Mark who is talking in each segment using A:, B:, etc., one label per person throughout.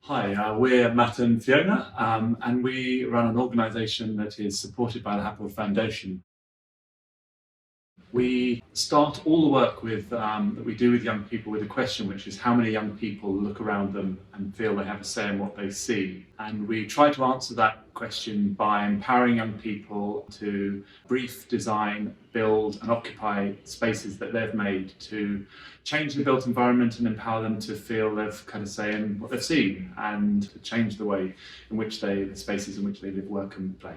A: Hi, we're Matt and Fiona, and we run an organisation that is supported by the Happel Foundation. We start all the work with that we do with young people with a question, which is how many young people look around them and feel they have a say in what they see. And we try to answer that question by empowering young people to brief, design, build and occupy spaces that they've made to change the built environment and empower them to feel they've kind of say in what they've seen and to change the way in which the spaces in which they live, work and play.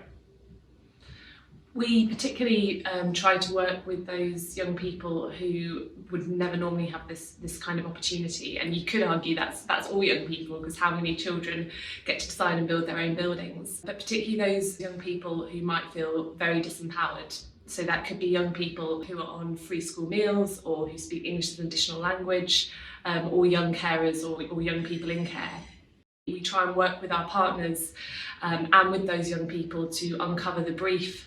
B: We particularly try to work with those young people who would never normally have this kind of opportunity, and you could argue that's all young people, because how many children get to design and build their own buildings? But particularly those young people who might feel very disempowered. So that could be young people who are on free school meals or who speak English as an additional language, or young carers or young people in care. We try and work with our partners and with those young people to uncover the brief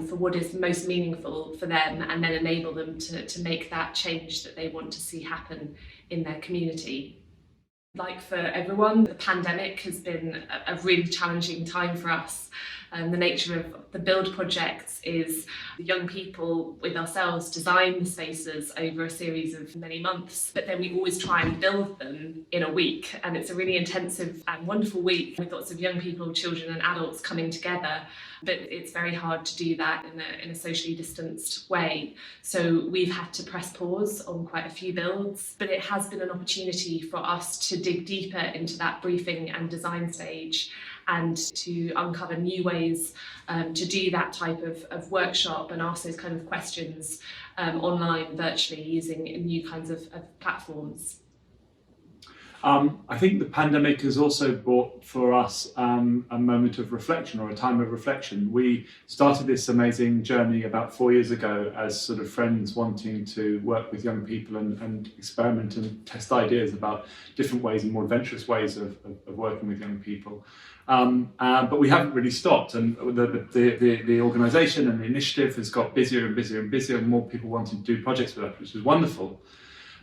B: for what is most meaningful for them, and then enable them to make that change that they want to see happen in their community. Like for everyone, the pandemic has been a really challenging time for us. The nature of the build projects is the young people with ourselves design the spaces over a series of many months, but then we always try and build them in a week. And it's a really intensive and wonderful week with lots of young people, children and adults coming together. But it's very hard to do that in a socially distanced way. So we've had to press pause on quite a few builds, but it has been an opportunity for us to dig deeper into that briefing and design stage and to uncover new ways to do that type of workshop and ask those kind of questions online, virtually, using new kinds of platforms.
A: I think the pandemic has also brought for us a moment of reflection, or a time of reflection. We started this amazing journey about 4 years ago as sort of friends wanting to work with young people and experiment and test ideas about different ways and more adventurous ways of working with young people. But we haven't really stopped, and the organisation and the initiative has got busier and busier and busier, and more people wanting to do projects with us, which is wonderful.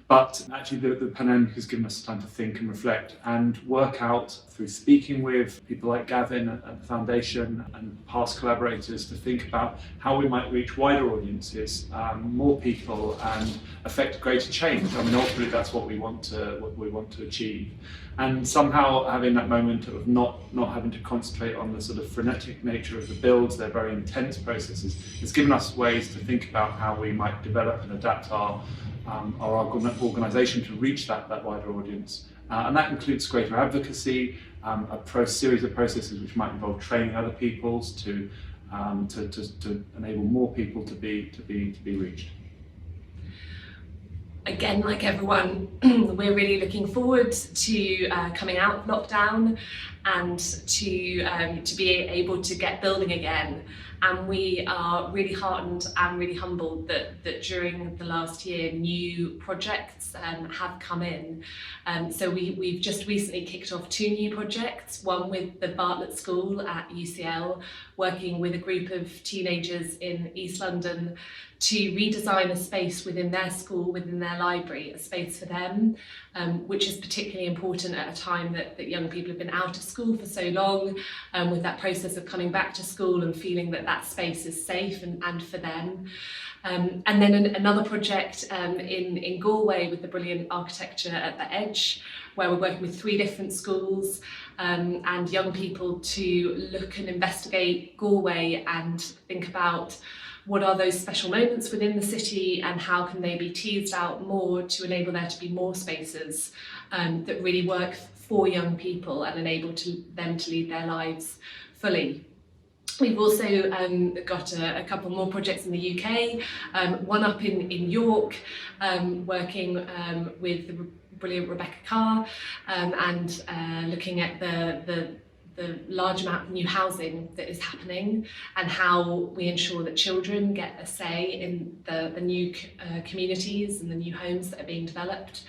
A: But actually the pandemic has given us time to think and reflect and work out, through speaking with people like Gavin at the Foundation and past collaborators, to think about how we might reach wider audiences, more people, and affect greater change. I mean, ultimately that's what we want to achieve. And somehow having that moment of not having to concentrate on the sort of frenetic nature of the builds, they're very intense processes, it's given us ways to think about how we might develop and adapt our organisation to reach that wider audience. And that includes greater advocacy, a series of processes which might involve training other peoples to enable more people to be reached.
B: Again, like everyone, we're really looking forward to coming out of lockdown and to be able to get building again. And we are really heartened and really humbled that during the last year new projects have come in. So we've just recently kicked off 2 new projects, one with the Bartlett School at UCL, working with a group of teenagers in East London to redesign a space within their school, within their library, a space for them, which is particularly important at a time that young people have been out of school for so long, with that process of coming back to school and feeling that space is safe and for them. And then another project in Galway with the brilliant architecture at the Edge, where we're working with 3 different schools and young people to look and investigate Galway and think about what are those special moments within the city and how can they be teased out more to enable there to be more spaces that really work for young people and enable them to lead their lives fully. We've also got a couple more projects in the UK, one up in York, working with the brilliant Rebecca Carr and looking at the large amount of new housing that is happening and how we ensure that children get a say in the new communities and the new homes that are being developed.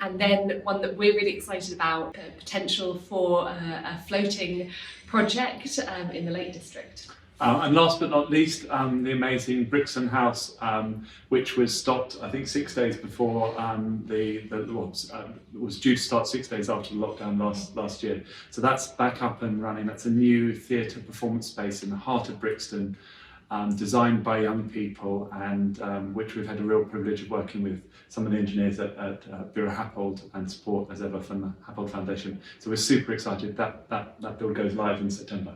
B: And then one that we're really excited about, potential for a floating project in the Lake District.
A: And last but not least, the amazing Brixton House, which was stopped, I think, 6 days before was due to start 6 days after the lockdown last year. So that's back up and running. That's a new theatre performance space in the heart of Brixton, designed by young people, and which we've had a real privilege of working with some of the engineers at Vera Happold, and support as ever from the Happold Foundation. So we're super excited that build goes live in September.